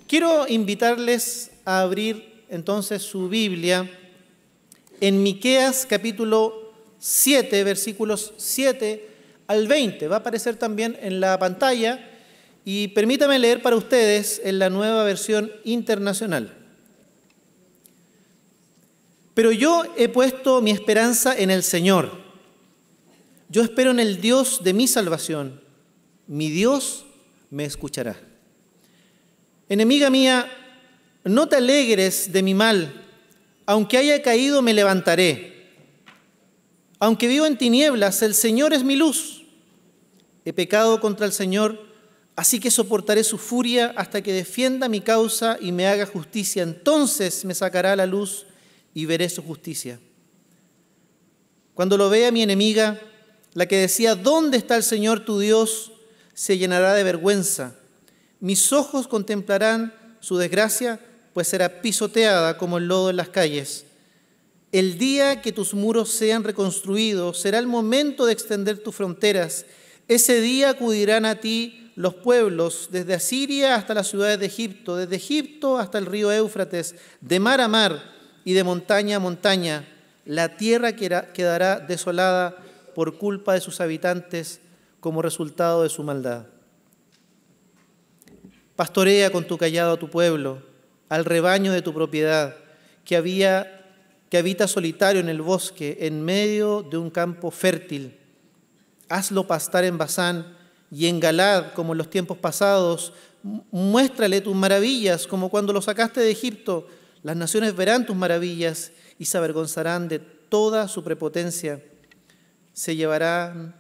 Quiero invitarles a abrir entonces su Biblia en Miqueas capítulo 7, versículos 7 al 20. Va a aparecer también en la pantalla y permítame leer para ustedes en la Nueva Versión Internacional. Pero yo he puesto mi esperanza en el Señor. Yo espero en el Dios de mi salvación. Mi Dios me escuchará. Enemiga mía, no te alegres de mi mal. Aunque haya caído, me levantaré. Aunque vivo en tinieblas, el Señor es mi luz. He pecado contra el Señor, así que soportaré su furia hasta que defienda mi causa y me haga justicia. Entonces me sacará a la luz y veré su justicia. Cuando lo vea mi enemiga, la que decía, ¿dónde está el Señor tu Dios?, se llenará de vergüenza. Mis ojos contemplarán su desgracia, pues será pisoteada como el lodo en las calles. El día que tus muros sean reconstruidos, será el momento de extender tus fronteras. Ese día acudirán a ti los pueblos, desde Asiria hasta las ciudades de Egipto, desde Egipto hasta el río Éufrates, de mar a mar y de montaña a montaña. La tierra quedará desolada por culpa de sus habitantes, como resultado de su maldad. Pastorea con tu cayado a tu pueblo, al rebaño de tu propiedad, que habita solitario en el bosque, en medio de un campo fértil. Hazlo pastar en Basán y en Galad, como en los tiempos pasados. Muéstrale tus maravillas, como cuando lo sacaste de Egipto. Las naciones verán tus maravillas y se avergonzarán de toda su prepotencia. Se llevarán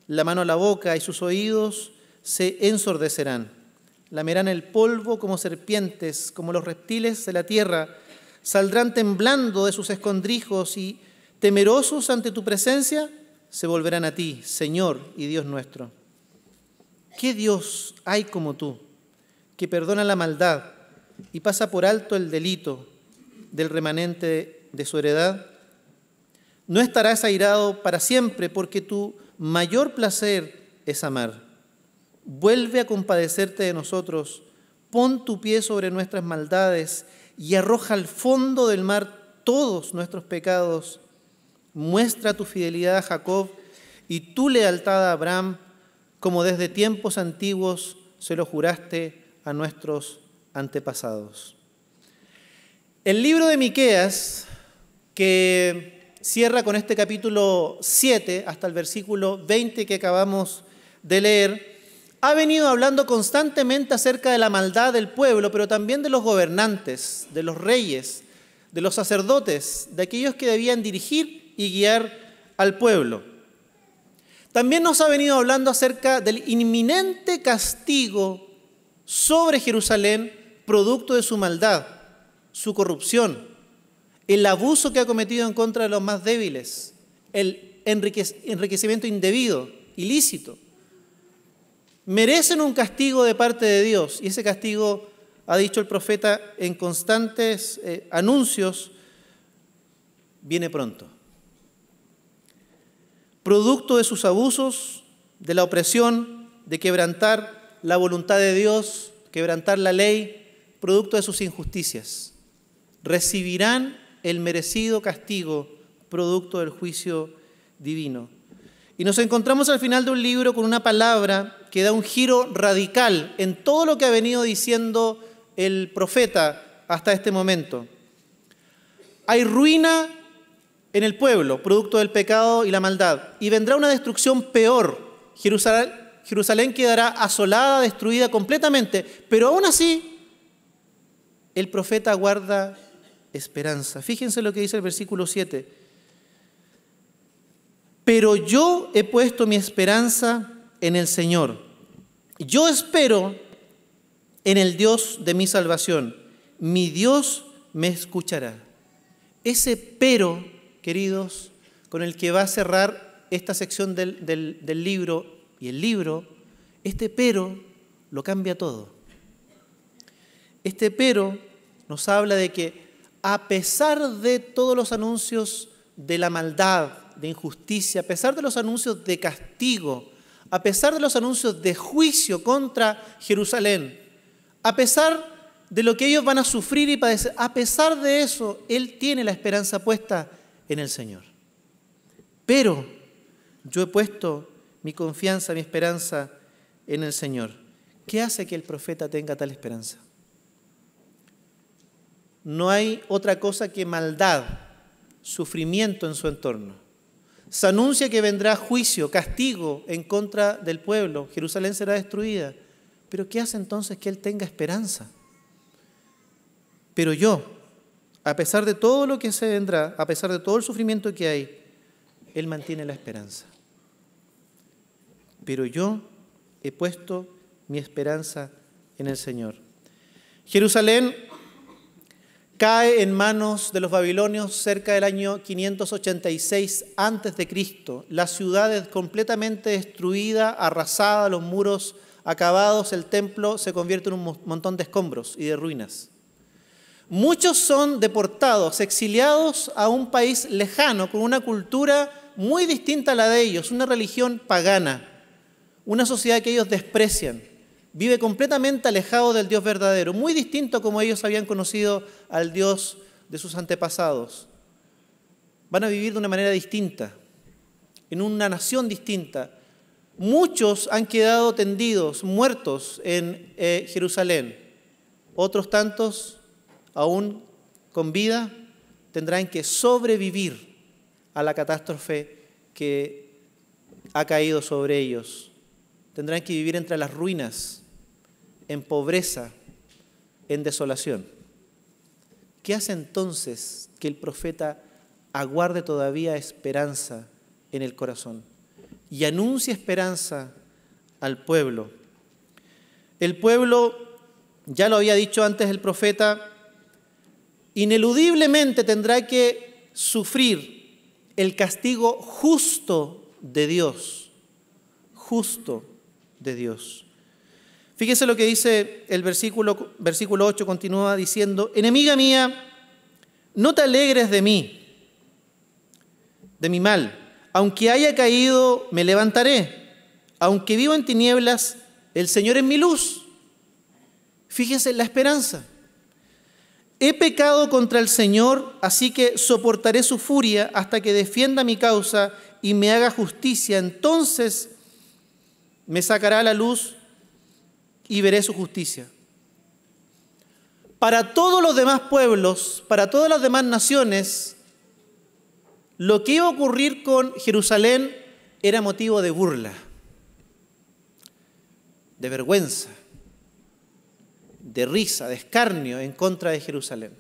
la mano a la boca y sus oídos se ensordecerán. Lamerán el polvo como serpientes, como los reptiles de la tierra. Saldrán temblando de sus escondrijos y, temerosos ante tu presencia, se volverán a ti, Señor y Dios nuestro. ¿Qué Dios hay como tú, que perdona la maldad y pasa por alto el delito del remanente de su heredad? No estarás airado para siempre, porque tu mayor placer es amar. Vuelve a compadecerte de nosotros, pon tu pie sobre nuestras maldades y arroja al fondo del mar todos nuestros pecados. Muestra tu fidelidad a Jacob y tu lealtad a Abraham, como desde tiempos antiguos se lo juraste a nuestros antepasados. El libro de Miqueas, que cierra con este capítulo 7 hasta el versículo 20 que acabamos de leer, ha venido hablando constantemente acerca de la maldad del pueblo, pero también de los gobernantes, de los reyes, de los sacerdotes, de aquellos que debían dirigir y guiar al pueblo. También nos ha venido hablando acerca del inminente castigo sobre Jerusalén, producto de su maldad, su corrupción, el abuso que ha cometido en contra de los más débiles, el enriquecimiento indebido, ilícito. Merecen un castigo de parte de Dios, y ese castigo, ha dicho el profeta en constantes anuncios, viene pronto. Producto de sus abusos, de la opresión, de quebrantar la voluntad de Dios, quebrantar la ley, producto de sus injusticias. Recibirán el merecido castigo, producto del juicio divino. Y nos encontramos al final de un libro con una palabra que da un giro radical en todo lo que ha venido diciendo el profeta hasta este momento. Hay ruina en el pueblo, producto del pecado y la maldad, y vendrá una destrucción peor. Jerusalén quedará asolada, destruida completamente, pero aún así el profeta guarda esperanza. Fíjense lo que dice el versículo 7. Pero yo he puesto mi esperanza en el Señor. Yo espero en el Dios de mi salvación. Mi Dios me escuchará. Ese pero, queridos, con el que va a cerrar esta sección del libro y el libro, este pero lo cambia todo. Este pero nos habla de que a pesar de todos los anuncios de la maldad, de injusticia, a pesar de los anuncios de castigo, a pesar de los anuncios de juicio contra Jerusalén, a pesar de lo que ellos van a sufrir y padecer. A pesar de eso, él tiene la esperanza puesta en el Señor. Pero yo he puesto mi confianza, mi esperanza en el Señor. ¿Qué hace que el profeta tenga tal esperanza? No hay otra cosa que maldad, sufrimiento en su entorno. Se anuncia que vendrá juicio, castigo en contra del pueblo. Jerusalén será destruida. Pero ¿qué hace entonces que él tenga esperanza? Pero yo, a pesar de todo lo que se vendrá, a pesar de todo el sufrimiento que hay, él mantiene la esperanza. Pero yo he puesto mi esperanza en el Señor. Jerusalén cae en manos de los babilonios cerca del año 586 a.C. La ciudad es completamente destruida, arrasada, los muros acabados, el templo se convierte en un montón de escombros y de ruinas. Muchos son deportados, exiliados a un país lejano, con una cultura muy distinta a la de ellos, una religión pagana, una sociedad que ellos desprecian. Vive completamente alejado del Dios verdadero, muy distinto a como ellos habían conocido al Dios de sus antepasados. Van a vivir de una manera distinta, en una nación distinta. Muchos han quedado tendidos, muertos en Jerusalén. Otros tantos, aún con vida, tendrán que sobrevivir a la catástrofe que ha caído sobre ellos. Tendrán que vivir entre las ruinas, en pobreza, en desolación. ¿Qué hace entonces que el profeta aguarde todavía esperanza en el corazón y anuncie esperanza al pueblo? El pueblo, ya lo había dicho antes el profeta, ineludiblemente tendrá que sufrir el castigo justo de Dios. Justo de Dios. Fíjese lo que dice el versículo 8, continúa diciendo: enemiga mía, no te alegres de mí, de mi mal. Aunque haya caído, me levantaré. Aunque vivo en tinieblas, el Señor es mi luz. Fíjese la esperanza. He pecado contra el Señor, así que soportaré su furia hasta que defienda mi causa y me haga justicia. Entonces me sacará a la luz y veré su justicia. Para todos los demás pueblos, para todas las demás naciones, lo que iba a ocurrir con Jerusalén era motivo de burla, de vergüenza, de risa, de escarnio en contra de Jerusalén.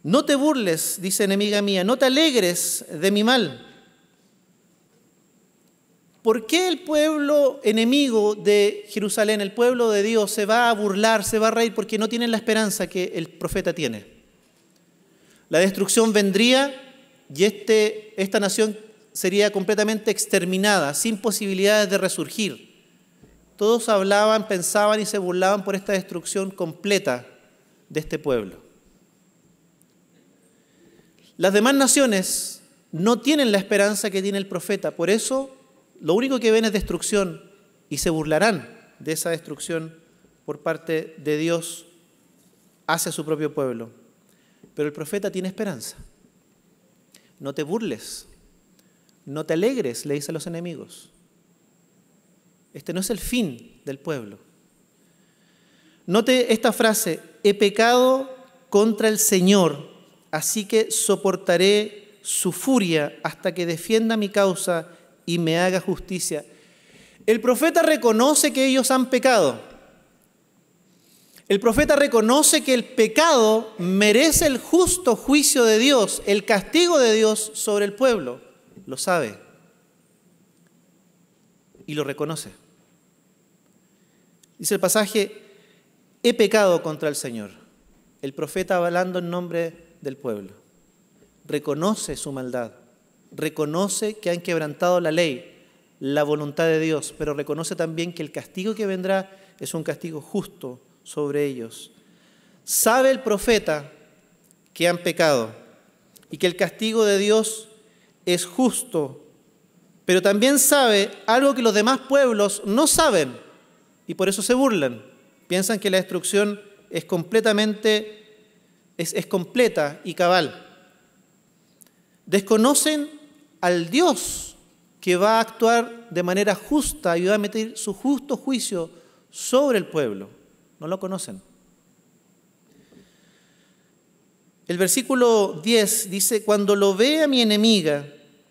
No te burles, dice enemiga mía, no te alegres de mi mal. ¿Por qué el pueblo enemigo de Jerusalén, el pueblo de Dios, se va a burlar, se va a reír? Porque no tienen la esperanza que el profeta tiene. La destrucción vendría y esta nación sería completamente exterminada, sin posibilidades de resurgir. Todos hablaban, pensaban y se burlaban por esta destrucción completa de este pueblo. Las demás naciones no tienen la esperanza que tiene el profeta, por eso lo único que ven es destrucción y se burlarán de esa destrucción por parte de Dios hacia su propio pueblo. Pero el profeta tiene esperanza. No te burles, no te alegres, le dice a los enemigos. Este no es el fin del pueblo. Note esta frase: he pecado contra el Señor, así que soportaré su furia hasta que defienda mi causa y me haga justicia. El profeta reconoce que ellos han pecado. El profeta reconoce que el pecado merece el justo juicio de Dios, el castigo de Dios sobre el pueblo. Lo sabe y lo reconoce. Dice el pasaje: he pecado contra el Señor. El profeta hablando en nombre del pueblo. Reconoce su maldad. Reconoce que han quebrantado la ley, la voluntad de Dios, pero reconoce también que el castigo que vendrá es un castigo justo sobre ellos. Sabe el profeta que han pecado y que el castigo de Dios es justo, pero también sabe algo que los demás pueblos no saben y por eso se burlan. Piensan que la destrucción es completa y cabal. Desconocen al Dios que va a actuar de manera justa y va a emitir su justo juicio sobre el pueblo. No lo conocen. El versículo 10 dice, cuando lo vea mi enemiga,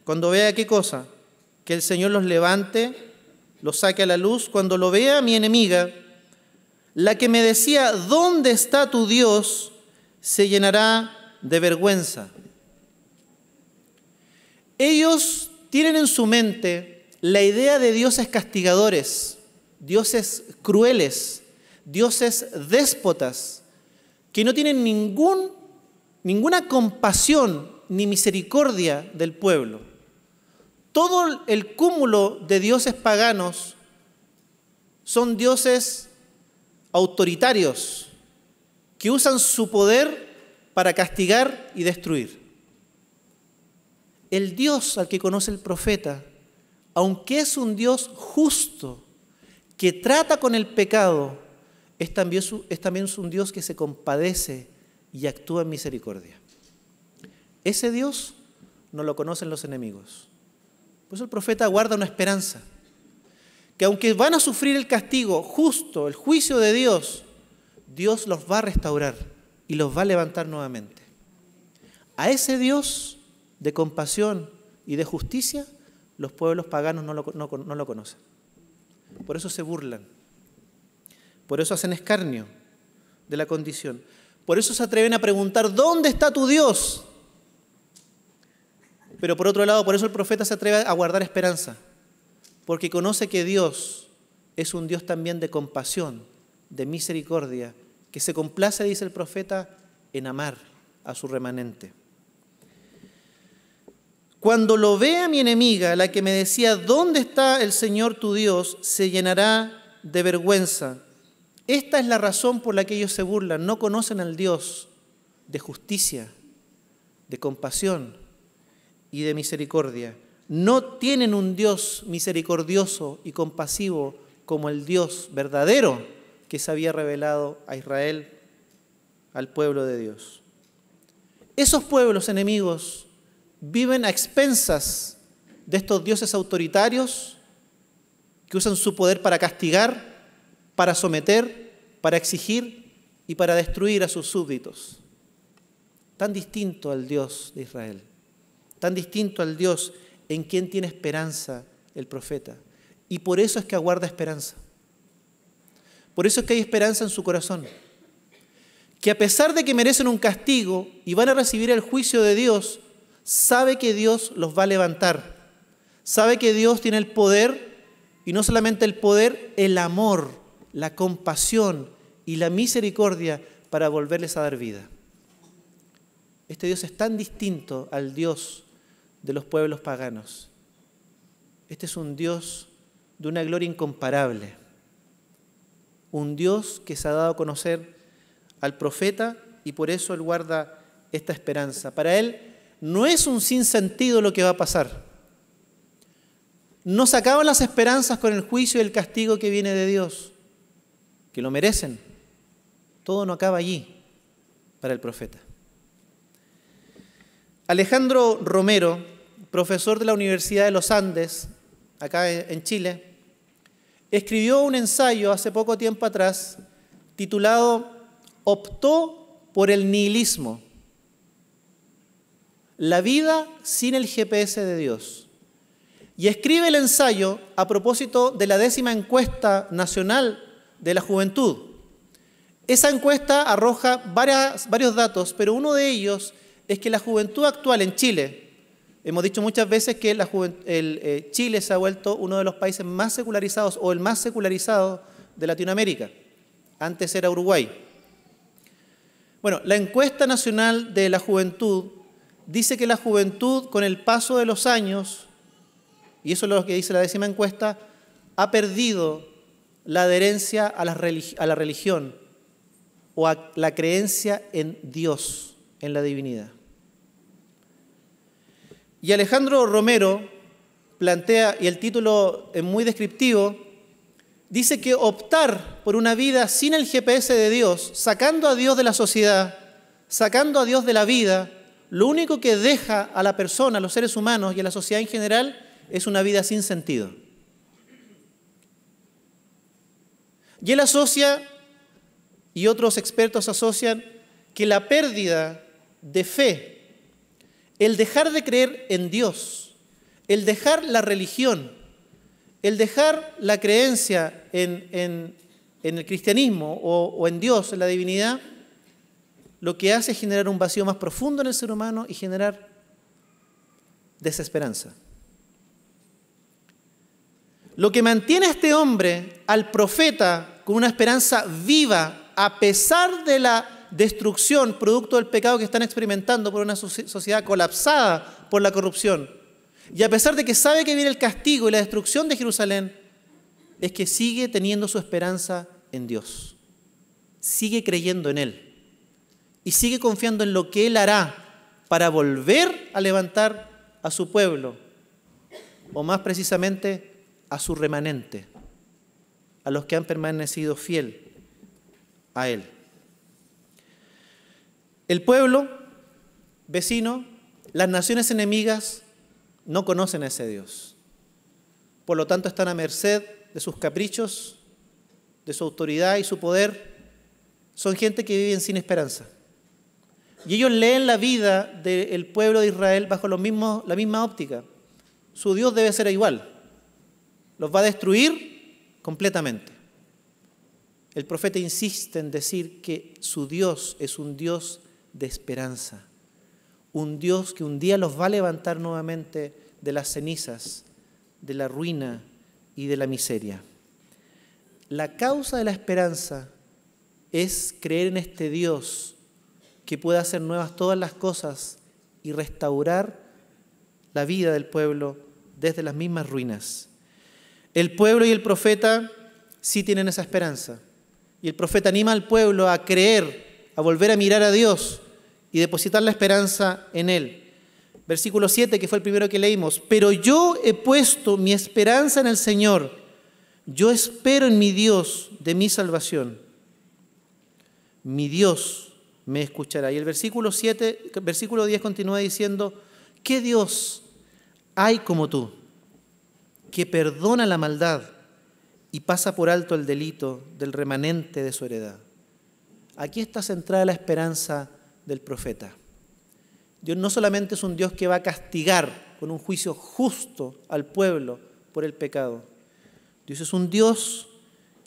cuando vea ¿qué cosa? Que el Señor los levante, los saque a la luz. Cuando lo vea mi enemiga, la que me decía, ¿dónde está tu Dios?, se llenará de vergüenza. Ellos tienen en su mente la idea de dioses castigadores, dioses crueles, dioses déspotas, que no tienen ninguna compasión ni misericordia del pueblo. Todo el cúmulo de dioses paganos son dioses autoritarios que usan su poder para castigar y destruir. El Dios al que conoce el profeta, aunque es un Dios justo, que trata con el pecado, es también un Dios que se compadece y actúa en misericordia. Ese Dios no lo conocen los enemigos. Por eso el profeta guarda una esperanza, que aunque van a sufrir el castigo justo, el juicio de Dios, Dios los va a restaurar y los va a levantar nuevamente. A ese Dios de compasión y de justicia, los pueblos paganos no lo conocen. Por eso se burlan. Por eso hacen escarnio de la condición. Por eso se atreven a preguntar, ¿dónde está tu Dios? Pero por otro lado, por eso el profeta se atreve a guardar esperanza, porque conoce que Dios es un Dios también de compasión, de misericordia, que se complace, dice el profeta, en amar a su remanente. Cuando lo vea mi enemiga, la que me decía, ¿dónde está el Señor tu Dios?, se llenará de vergüenza. Esta es la razón por la que ellos se burlan. No conocen al Dios de justicia, de compasión y de misericordia. No tienen un Dios misericordioso y compasivo como el Dios verdadero que se había revelado a Israel, al pueblo de Dios. Esos pueblos enemigos viven a expensas de estos dioses autoritarios que usan su poder para castigar, para someter, para exigir y para destruir a sus súbditos. Tan distinto al Dios de Israel, tan distinto al Dios en quien tiene esperanza el profeta. Y por eso es que aguarda esperanza. Por eso es que hay esperanza en su corazón. Que a pesar de que merecen un castigo y van a recibir el juicio de Dios, sabe que Dios los va a levantar. Sabe que Dios tiene el poder, y no solamente el poder, el amor, la compasión y la misericordia para volverles a dar vida. Este Dios es tan distinto al Dios de los pueblos paganos. Este es un Dios de una gloria incomparable. Un Dios que se ha dado a conocer al profeta y por eso él guarda esta esperanza. Para él no es un sinsentido lo que va a pasar. No se acaban las esperanzas con el juicio y el castigo que viene de Dios, que lo merecen. Todo no acaba allí para el profeta. Alejandro Romero, profesor de la Universidad de los Andes, acá en Chile, escribió un ensayo hace poco tiempo atrás titulado «Optó por el nihilismo. La vida sin el GPS de Dios». Y escribe el ensayo a propósito de la 10ª encuesta nacional de la juventud. Esa encuesta arroja varios datos, pero uno de ellos es que la juventud actual en Chile, hemos dicho muchas veces que Chile se ha vuelto uno de los países más secularizados o el más secularizado de Latinoamérica. Antes era Uruguay. Bueno, la encuesta nacional de la juventud dice que la juventud, con el paso de los años, y eso es lo que dice la 10ª encuesta, ha perdido la adherencia a la religión o a la creencia en Dios, en la divinidad. Y Alejandro Romero plantea, y el título es muy descriptivo, dice que optar por una vida sin el GPS de Dios, sacando a Dios de la sociedad, sacando a Dios de la vida, lo único que deja a la persona, a los seres humanos y a la sociedad en general es una vida sin sentido. Y él asocia, y otros expertos asocian, que la pérdida de fe, el dejar de creer en Dios, el dejar la religión, el dejar la creencia en el cristianismo o en Dios, en la divinidad, lo que hace es generar un vacío más profundo en el ser humano y generar desesperanza. Lo que mantiene a este hombre, al profeta, con una esperanza viva, a pesar de la destrucción producto del pecado que están experimentando por una sociedad colapsada por la corrupción, y a pesar de que sabe que viene el castigo y la destrucción de Jerusalén, es que sigue teniendo su esperanza en Dios. Sigue creyendo en Él. Y sigue confiando en lo que Él hará para volver a levantar a su pueblo, o más precisamente a su remanente, a los que han permanecido fiel a Él. El pueblo vecino, las naciones enemigas, no conocen a ese Dios. Por lo tanto, están a merced de sus caprichos, de su autoridad y su poder. Son gente que viven sin esperanza. Y ellos leen la vida del pueblo de Israel bajo la misma óptica. Su Dios debe ser igual. Los va a destruir completamente. El profeta insiste en decir que su Dios es un Dios de esperanza. Un Dios que un día los va a levantar nuevamente de las cenizas, de la ruina y de la miseria. La causa de la esperanza es creer en este Dios que puede hacer nuevas todas las cosas y restaurar la vida del pueblo desde las mismas ruinas. El pueblo y el profeta sí tienen esa esperanza. Y el profeta anima al pueblo a creer, a volver a mirar a Dios y depositar la esperanza en Él. Versículo 7, que fue el primero que leímos. Pero yo he puesto mi esperanza en el Señor. Yo espero en mi Dios de mi salvación. Mi Dios me escuchará. Y el versículo 10 continúa diciendo, ¿qué Dios hay como tú, que perdona la maldad y pasa por alto el delito del remanente de su heredad? Aquí está centrada la esperanza del profeta. Dios no solamente es un Dios que va a castigar con un juicio justo al pueblo por el pecado. Dios es un Dios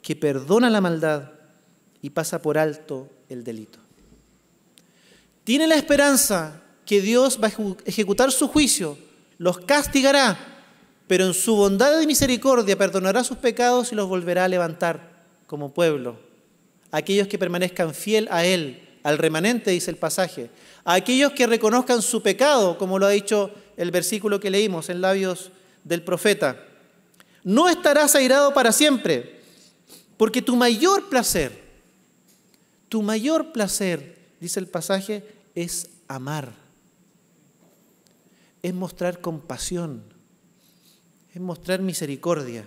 que perdona la maldad y pasa por alto el delito. Tiene la esperanza que Dios va a ejecutar su juicio, los castigará, pero en su bondad y misericordia perdonará sus pecados y los volverá a levantar como pueblo. Aquellos que permanezcan fiel a Él, al remanente, dice el pasaje. A aquellos que reconozcan su pecado, como lo ha dicho el versículo que leímos en labios del profeta. No estarás airado para siempre, porque tu mayor placer, dice el pasaje, es amar. Es mostrar compasión, es mostrar misericordia.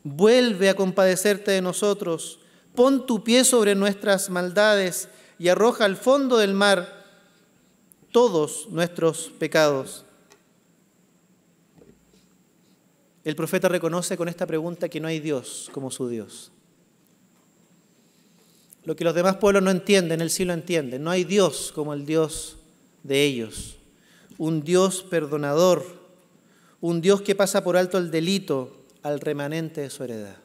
Vuelve a compadecerte de nosotros, pon tu pie sobre nuestras maldades y arroja al fondo del mar todos nuestros pecados. El profeta reconoce con esta pregunta que no hay Dios como su Dios. Lo que los demás pueblos no entienden, él sí lo entiende. No hay Dios como el Dios de ellos. Un Dios perdonador, un Dios que pasa por alto el delito al remanente de su heredad.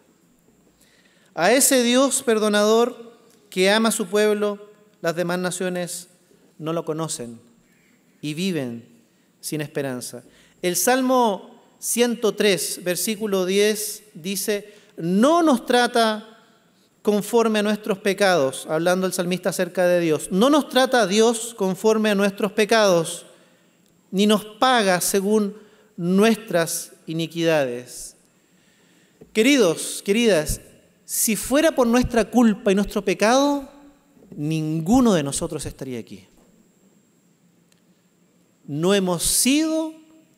A ese Dios perdonador que ama a su pueblo, las demás naciones no lo conocen y viven sin esperanza. El Salmo 103, versículo 10, dice, no nos trata conforme a nuestros pecados, hablando el salmista acerca de Dios. No nos trata Dios conforme a nuestros pecados, ni nos paga según nuestras iniquidades. Queridos, queridas, si fuera por nuestra culpa y nuestro pecado, ninguno de nosotros estaría aquí. No hemos sido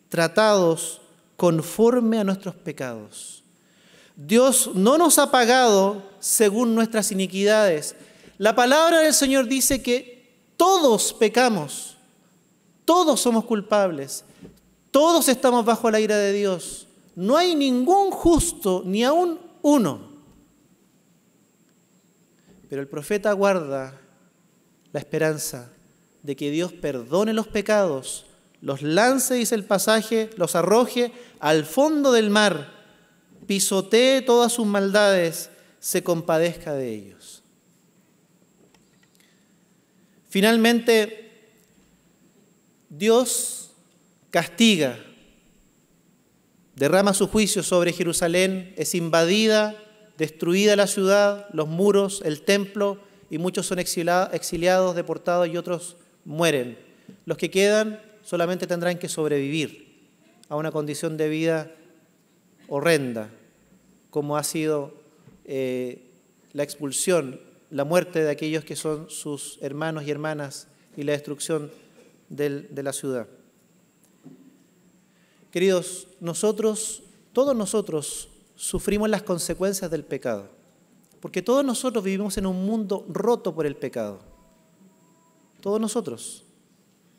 tratados conforme a nuestros pecados. Dios no nos ha pagado según nuestras iniquidades. La palabra del Señor dice que todos pecamos, todos somos culpables, todos estamos bajo la ira de Dios. No hay ningún justo, ni aún uno. Pero el profeta guarda la esperanza de que Dios perdone los pecados, los lance, dice el pasaje, los arroje al fondo del mar, pisotee todas sus maldades, se compadezca de ellos. Finalmente, Dios castiga, derrama su juicio sobre Jerusalén, es invadida, destruida la ciudad, los muros, el templo, y muchos son exiliados, deportados y otros mueren. Los que quedan solamente tendrán que sobrevivir a una condición de vida horrenda, como ha sido la expulsión, la muerte de aquellos que son sus hermanos y hermanas y la destrucción de la ciudad. Queridos, todos nosotros sufrimos las consecuencias del pecado, porque todos nosotros vivimos en un mundo roto por el pecado. Todos nosotros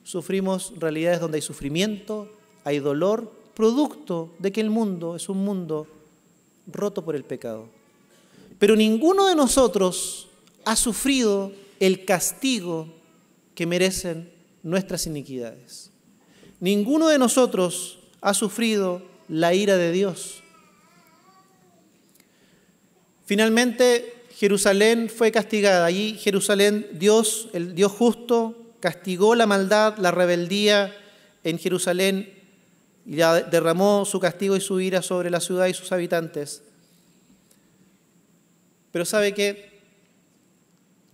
sufrimos realidades donde hay sufrimiento, hay dolor, producto de que el mundo es un mundo roto por el pecado. Pero ninguno de nosotros ha sufrido el castigo que merecen nuestras iniquidades. Ninguno de nosotros ha sufrido la ira de Dios. Finalmente, Jerusalén fue castigada. Allí Jerusalén, Dios, el Dios justo, castigó la maldad, la rebeldía en Jerusalén y derramó su castigo y su ira sobre la ciudad y sus habitantes. Pero ¿sabe qué?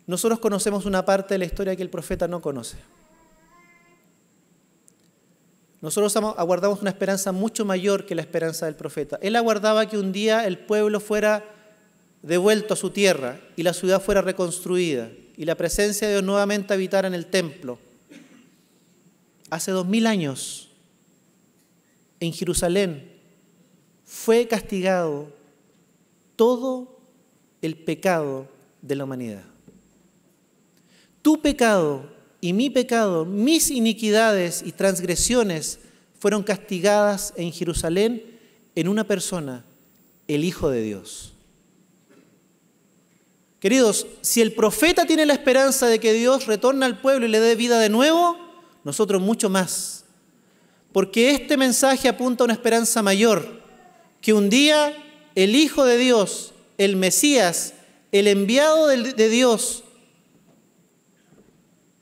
Nosotros conocemos una parte de la historia que el profeta no conoce. Nosotros aguardamos una esperanza mucho mayor que la esperanza del profeta. Él aguardaba que un día el pueblo fuera devuelto a su tierra y la ciudad fuera reconstruida y la presencia de Dios nuevamente habitara en el templo. Hace 2000 años, en Jerusalén, fue castigado todo el pecado de la humanidad. Tu pecado y mi pecado, mis iniquidades y transgresiones fueron castigadas en Jerusalén en una persona, el Hijo de Dios. Queridos, si el profeta tiene la esperanza de que Dios retorne al pueblo y le dé vida de nuevo, nosotros mucho más. Porque este mensaje apunta a una esperanza mayor, que un día el Hijo de Dios, el Mesías, el enviado de Dios,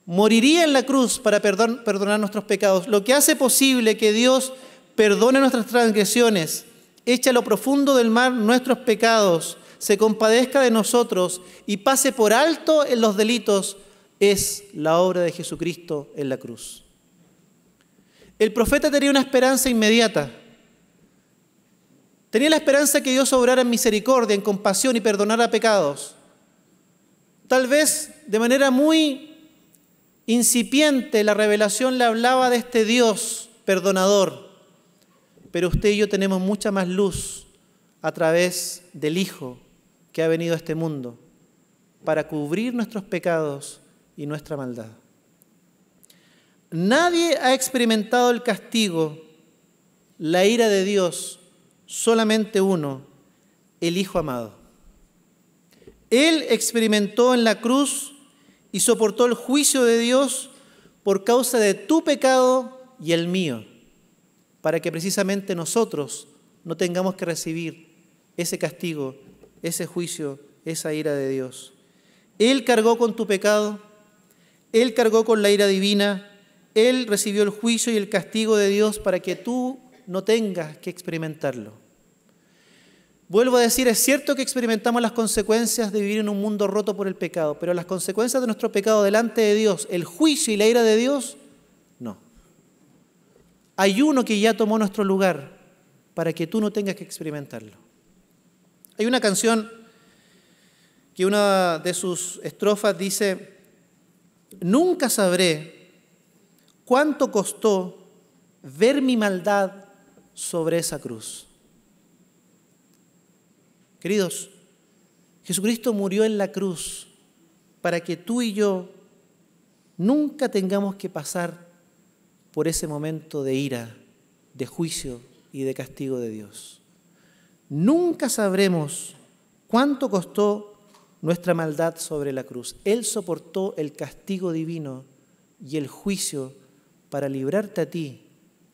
moriría en la cruz para perdonar nuestros pecados, lo que hace posible que Dios perdone nuestras transgresiones, eche a lo profundo del mar nuestros pecados, se compadezca de nosotros y pase por alto en los delitos, es la obra de Jesucristo en la cruz. El profeta tenía una esperanza inmediata. Tenía la esperanza que Dios obrara en misericordia, en compasión y perdonara pecados. Tal vez de manera muy incipiente la revelación le hablaba de este Dios perdonador, pero usted y yo tenemos mucha más luz a través del Hijo que ha venido a este mundo para cubrir nuestros pecados y nuestra maldad. Nadie ha experimentado el castigo, la ira de Dios, solamente uno, el Hijo amado. Él experimentó en la cruz y soportó el juicio de Dios por causa de tu pecado y el mío, para que precisamente nosotros no tengamos que recibir ese castigo, ese juicio, esa ira de Dios. Él cargó con tu pecado, Él cargó con la ira divina, Él recibió el juicio y el castigo de Dios para que tú no tengas que experimentarlo. Vuelvo a decir, es cierto que experimentamos las consecuencias de vivir en un mundo roto por el pecado, pero las consecuencias de nuestro pecado delante de Dios, el juicio y la ira de Dios, no. Hay uno que ya tomó nuestro lugar para que tú no tengas que experimentarlo. Hay una canción que una de sus estrofas dice: nunca sabré cuánto costó ver mi maldad sobre esa cruz. Queridos, Jesucristo murió en la cruz para que tú y yo nunca tengamos que pasar por ese momento de ira, de juicio y de castigo de Dios. Nunca sabremos cuánto costó nuestra maldad sobre la cruz. Él soportó el castigo divino y el juicio para librarte a ti,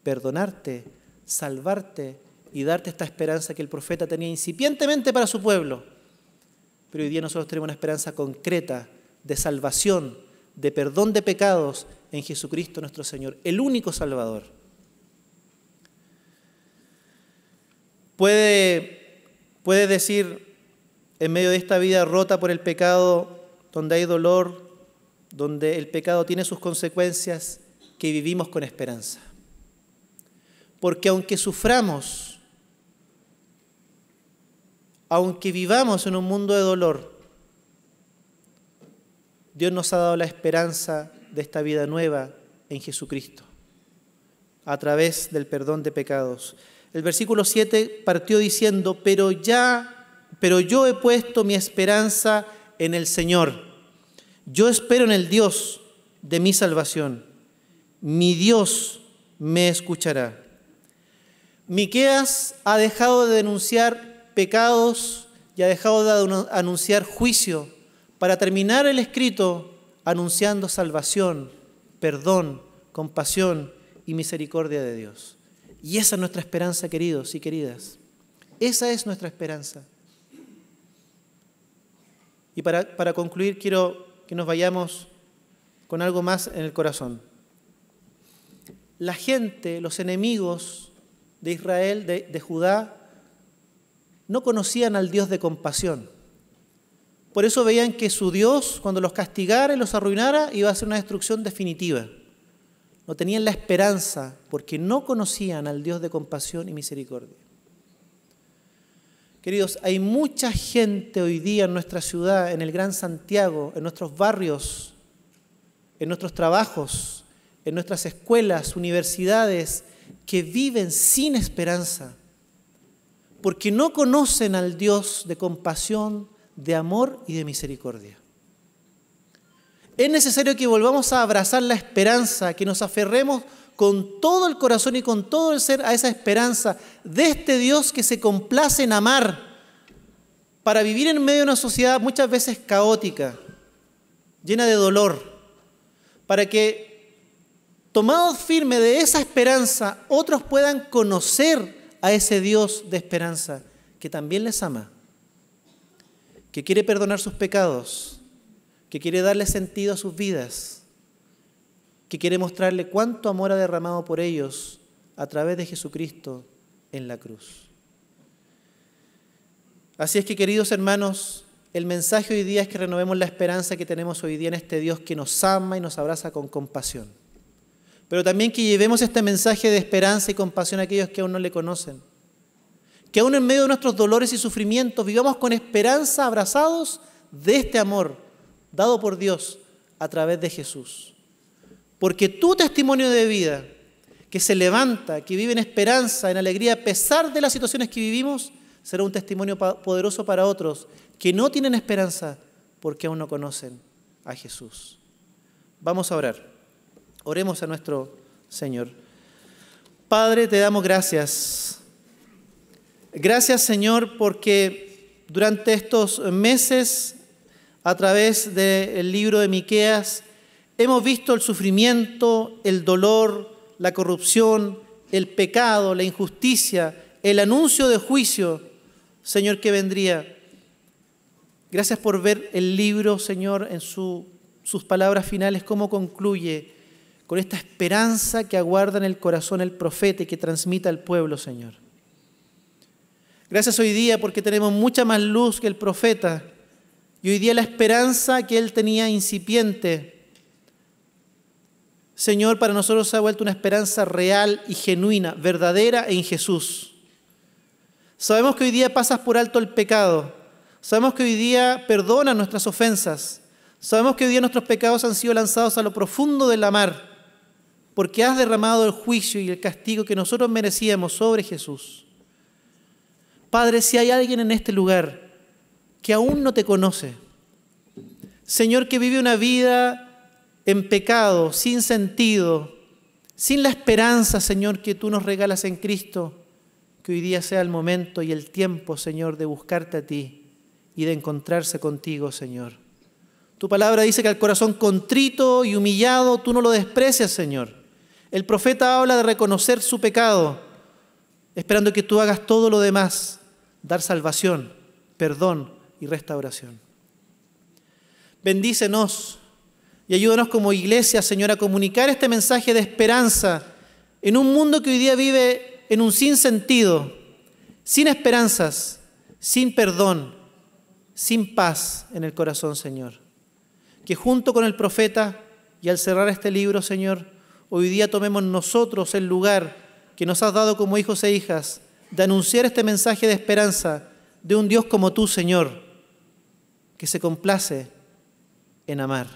perdonarte, salvarte y darte esta esperanza que el profeta tenía incipientemente para su pueblo. Pero hoy día nosotros tenemos una esperanza concreta de salvación, de perdón de pecados en Jesucristo nuestro Señor, el único Salvador. Puede decir, en medio de esta vida rota por el pecado, donde hay dolor, donde el pecado tiene sus consecuencias, que vivimos con esperanza. Porque aunque suframos, aunque vivamos en un mundo de dolor, Dios nos ha dado la esperanza de esta vida nueva en Jesucristo, a través del perdón de pecados. El versículo 7 partió diciendo, pero yo he puesto mi esperanza en el Señor. Yo espero en el Dios de mi salvación. Mi Dios me escuchará. Miqueas ha dejado de denunciar pecados y ha dejado de anunciar juicio para terminar el escrito anunciando salvación, perdón, compasión y misericordia de Dios. Y esa es nuestra esperanza, queridos y queridas. Esa es nuestra esperanza. Y para concluir, quiero que nos vayamos con algo más en el corazón. La gente, los enemigos de Israel, de Judá, no conocían al Dios de compasión. Por eso veían que su Dios, cuando los castigara y los arruinara, iba a ser una destrucción definitiva. No tenían la esperanza porque no conocían al Dios de compasión y misericordia. Queridos, hay mucha gente hoy día en nuestra ciudad, en el Gran Santiago, en nuestros barrios, en nuestros trabajos, en nuestras escuelas, universidades, que viven sin esperanza, porque no conocen al Dios de compasión, de amor y de misericordia. Es necesario que volvamos a abrazar la esperanza, que nos aferremos con todo el corazón y con todo el ser a esa esperanza de este Dios que se complace en amar para vivir en medio de una sociedad muchas veces caótica, llena de dolor, para que, tomados firmes de esa esperanza, otros puedan conocer a ese Dios de esperanza que también les ama, que quiere perdonar sus pecados, que quiere darle sentido a sus vidas, que quiere mostrarle cuánto amor ha derramado por ellos a través de Jesucristo en la cruz. Así es que, queridos hermanos, el mensaje hoy día es que renovemos la esperanza que tenemos hoy día en este Dios que nos ama y nos abraza con compasión. Pero también que llevemos este mensaje de esperanza y compasión a aquellos que aún no le conocen. Que aún en medio de nuestros dolores y sufrimientos vivamos con esperanza abrazados de este amor dado por Dios a través de Jesús. Porque tu testimonio de vida, que se levanta, que vive en esperanza, en alegría, a pesar de las situaciones que vivimos, será un testimonio poderoso para otros que no tienen esperanza porque aún no conocen a Jesús. Vamos a orar. Oremos a nuestro Señor. Padre, te damos gracias. Gracias, Señor, porque durante estos meses, a través del libro de Miqueas, hemos visto el sufrimiento, el dolor, la corrupción, el pecado, la injusticia, el anuncio de juicio, Señor, que vendría. Gracias por ver el libro, Señor, en sus palabras finales, cómo concluye con esta esperanza que aguarda en el corazón el profeta y que transmite al pueblo, Señor. Gracias hoy día porque tenemos mucha más luz que el profeta y hoy día la esperanza que él tenía incipiente, Señor, para nosotros se ha vuelto una esperanza real y genuina, verdadera en Jesús. Sabemos que hoy día pasas por alto el pecado, sabemos que hoy día perdonas nuestras ofensas, sabemos que hoy día nuestros pecados han sido lanzados a lo profundo de la mar, porque has derramado el juicio y el castigo que nosotros merecíamos sobre Jesús. Padre, si hay alguien en este lugar que aún no te conoce, Señor, que vive una vida en pecado, sin sentido, sin la esperanza, Señor, que tú nos regalas en Cristo, que hoy día sea el momento y el tiempo, Señor, de buscarte a ti y de encontrarse contigo, Señor. Tu palabra dice que al corazón contrito y humillado tú no lo desprecias, Señor. El profeta habla de reconocer su pecado, esperando que tú hagas todo lo demás, dar salvación, perdón y restauración. Bendícenos y ayúdanos como iglesia, Señor, a comunicar este mensaje de esperanza en un mundo que hoy día vive en un sinsentido, sin esperanzas, sin perdón, sin paz en el corazón, Señor. Que junto con el profeta y al cerrar este libro, Señor, hoy día tomemos nosotros el lugar que nos has dado como hijos e hijas de anunciar este mensaje de esperanza de un Dios como tú, Señor, que se complace en amar.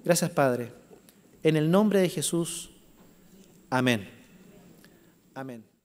Gracias, Padre. En el nombre de Jesús. Amén. Amén.